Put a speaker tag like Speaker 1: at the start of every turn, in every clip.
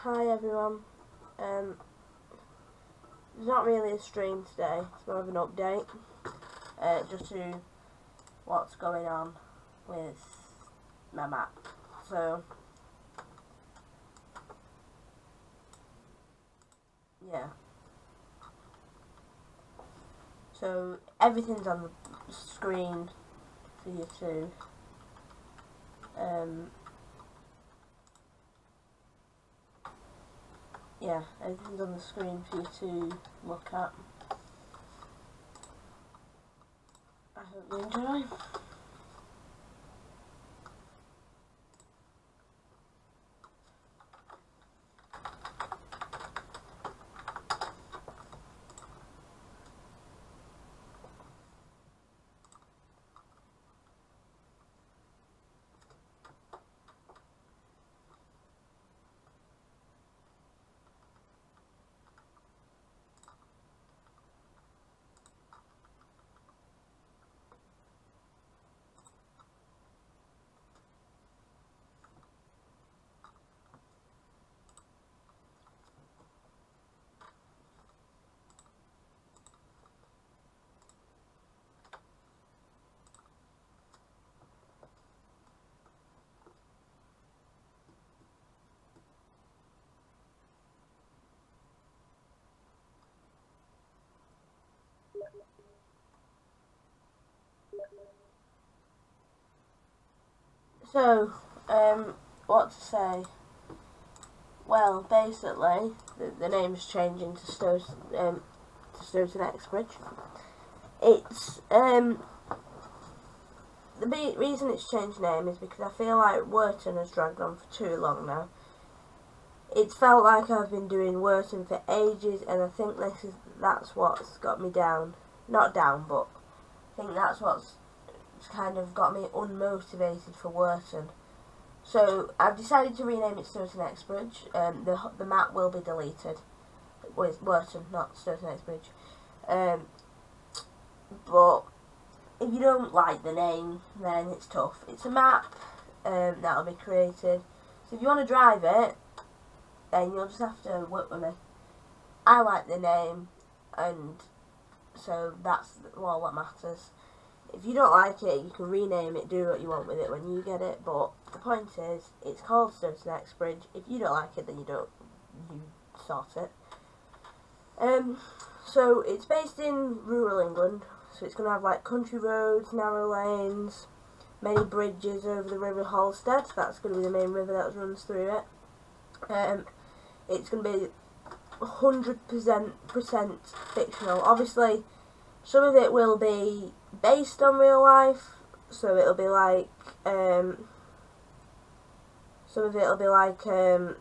Speaker 1: Hi everyone. It's not really a stream today, it's more of an update just to what's going on with my map. So yeah, so everything's on the screen for you to yeah, everything's on the screen for you to look at. I hope you enjoy. So, what to say? Well, basically, the name's changing to STOTENXBRIDGE. It's, the reason it's changed name is because I feel like Wharton has dragged on for too long now. It's felt like I've been doing Wharton for ages, and I think that's what's got me down. Not down, but I think that's what's kind of got me unmotivated for Wharton. So I've decided to rename it STOTENXBRIDGE. The map will be deleted with Wharton, not STOTENXBRIDGE. But if you don't like the name, then it's tough. It's a map that'll be created. So if you want to drive it, then you'll just have to work with me. I like the name, and so that's all that matters. If you don't like it, you can rename it, do what you want with it when you get it, but the point is, it's called STOTENXBRIDGE. If you don't like it, then you sort it. So it's based in rural England, so it's going to have like country roads, narrow lanes, many bridges over the River Halstead. That's going to be the main river that runs through it. It's going to be 100% fictional. Obviously, some of it will be based on real life, so it'll be like, some of it'll be like, you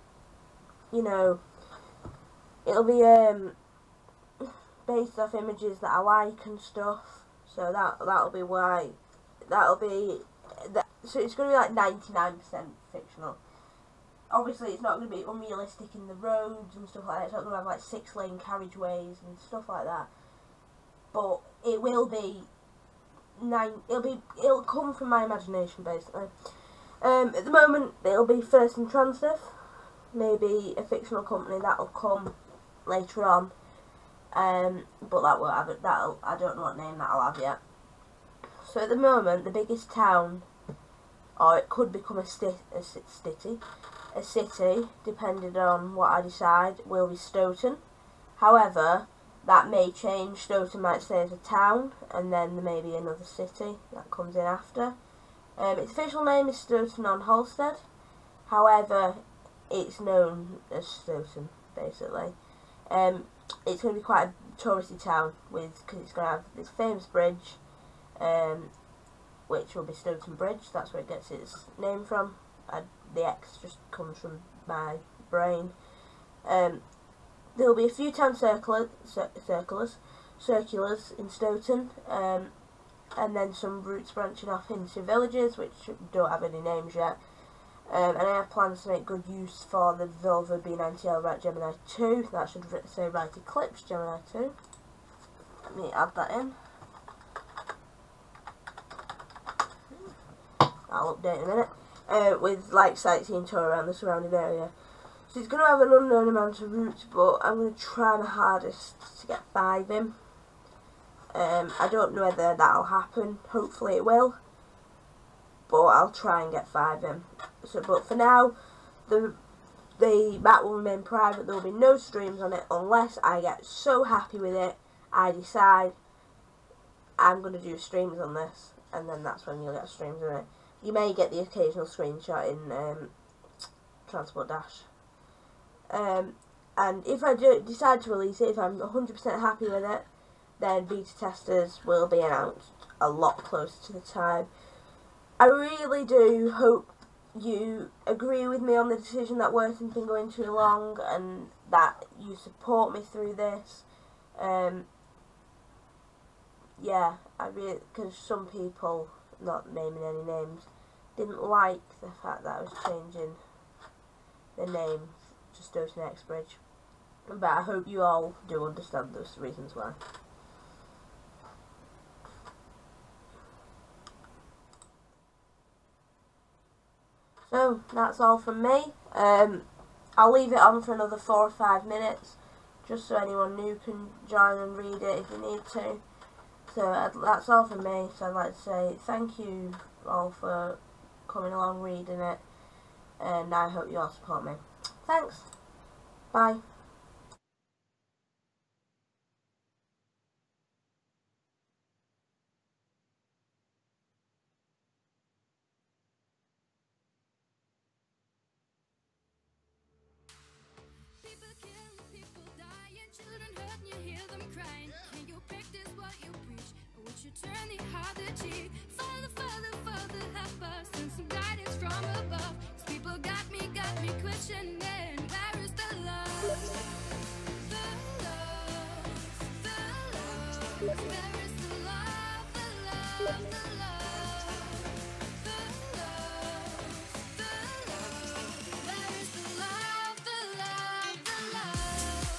Speaker 1: know, it'll be, based off images that I like and stuff, so that'll be why, so it's going to be like 99% fictional. Obviously, it's not going to be unrealistic in the roads and stuff like that. It's not going to have like 6-lane carriageways and stuff like that. But it will be it'll come from my imagination, basically. At the moment, it'll be First and Transit, maybe a fictional company that'll come later on. But that won't have it. I don't know what name that'll have yet. So at the moment, the biggest town, or it could become a city, depending on what I decide, will be Stoten. However, that may change. Stoten might stay as a town, and then there may be another city that comes in after. Its official name is Stoten-on-Halstead. However, it's known as Stoten, basically. It's going to be quite a touristy town, because it's going to have this famous bridge, which will be STOTENBRIDGE. That's where it gets its name from. The X just comes from my brain. There will be a few town circulars in Stoten, and then some routes branching off into villages which don't have any names yet. And I have plans to make good use for the Volvo B90L right Gemini 2. That should say right Eclipse Gemini 2. Let me add that in. I'll update in a minute. With like sightseeing tour around the surrounding area. So he's going to have an unknown amount of roots, but I'm going to try my hardest to get 5 in. I don't know whether that'll happen. Hopefully it will. But I'll try and get 5 in. So, but for now, the map will remain private. There will be no streams on it unless I get so happy with it, I decide I'm going to do streams on this, and then that's when you'll get streams on it. You may get the occasional screenshot in Transport Dash. And if I do decide to release it, if I'm 100% happy with it, then beta testers will be announced a lot closer to the time. I really do hope you agree with me on the decision that Worthing's been going too long, and that you support me through this. Yeah, because some people, not naming any names, didn't like the fact that I was changing the name to STOTENXBRIDGE. But I hope you all do understand those reasons why. So, that's all from me. I'll leave it on for another 4 or 5 minutes, just so anyone new can join and read it if you need to. So, that's all from me. So, I'd like to say thank you all for coming along reading it, and I hope you all support me. Thanks. Bye.
Speaker 2: People kill, people die, and children hurt, and you hear them crying. Can you practice what you preach, or would you turn the other cheek? Father, Father, Father, help us, and some guidance from above. 'Cause people got me questioning, where is the love? The love, the love. Where is the love, the love, the love? The love, the love. Where is the love, the love, the love?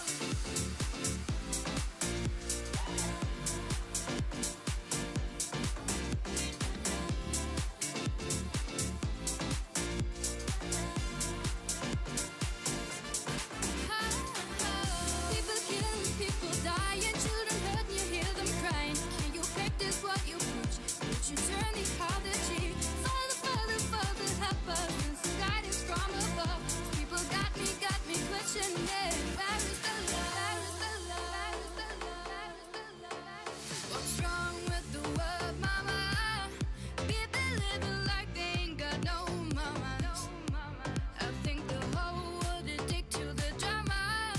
Speaker 2: People kill, people die, and children hurt, and you hear them crying. Can you practice what you preach? Would you turn the other cheek? Father, Father, Father, help us, and some guidance from above. People got me questioning, where is the love? Where is the love? Where is the love? Where is the love? What's wrong with the world, mama? People living like they ain't got no mama. I think the whole world addicted to the drama,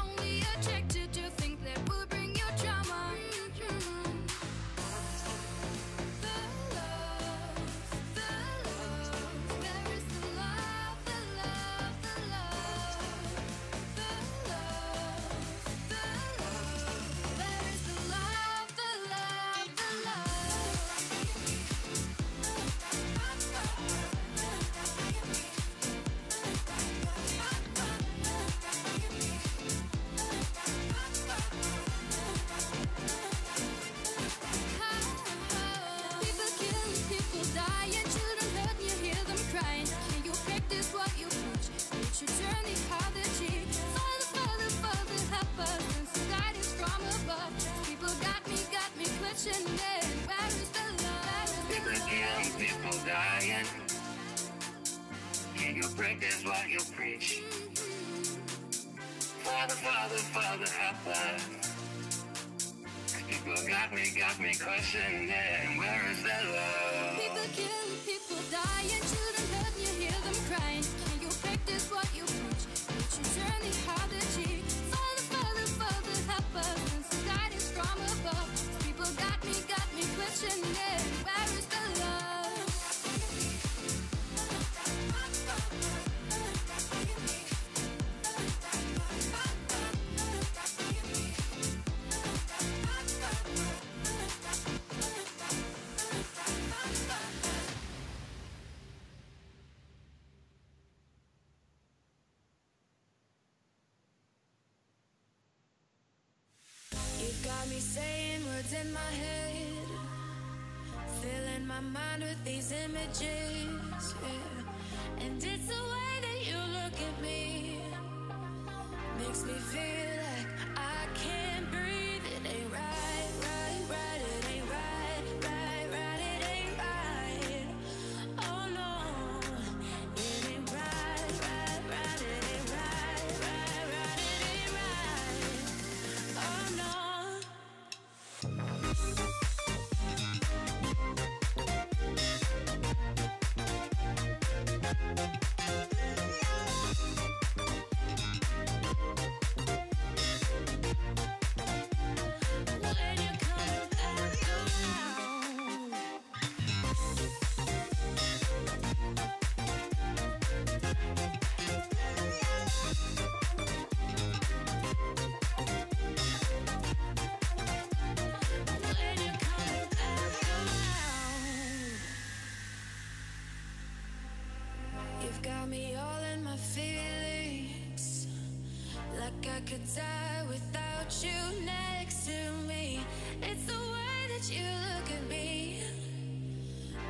Speaker 2: only attracted to things that will bring you drama. The love, the love. Where is the love, the love, the love? The love, the love. Where is the love, the love, the People kill, people die, and children hurt, and you hear them crying. Can you practice what you preach? Would you turn the other cheek? Father, Father, Father, help us, and some guidance from above. People got me questioning, where is the love?
Speaker 3: People kill, people dying. Can you practice what you preach? Father, Father, Father, help us. People got me questioning, where is the love?
Speaker 2: People kill, people die, and children hurt, and you hear them crying. Can you practice what you preach? Would you turn the other cheek? Father, Father, Father, help us, and some guidance from above. People got me questioning, where is the love? You got me saying words in my head, filling my mind with these images, yeah. And it's the way that you look at me, makes me feel like I can't breathe. It ain't right, right, right. It ain't right, right, right. It ain't right. Oh no, it ain't right, right, right. It ain't right, right, right. It ain't right. Oh no. When you're coming back around. When you're coming back around. You've got me all in my feelings, like I could die without you next to me. It's the way that you look at me,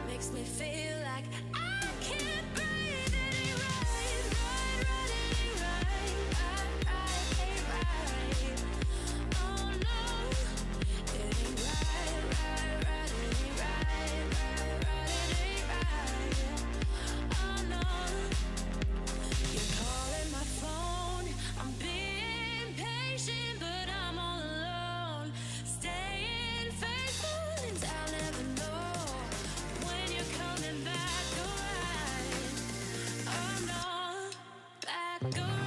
Speaker 2: makes me feel like I can't breathe. It ain't right, right, right. It ain't right, right, right. Ain't right. Oh no, it ain't right, right, right. It ain't right, right, right. It ain't right. Oh no, you're calling my phone. I'm being patient, but I'm all alone. Staying faithful, and I'll never know when you're coming back around. Oh no, back around.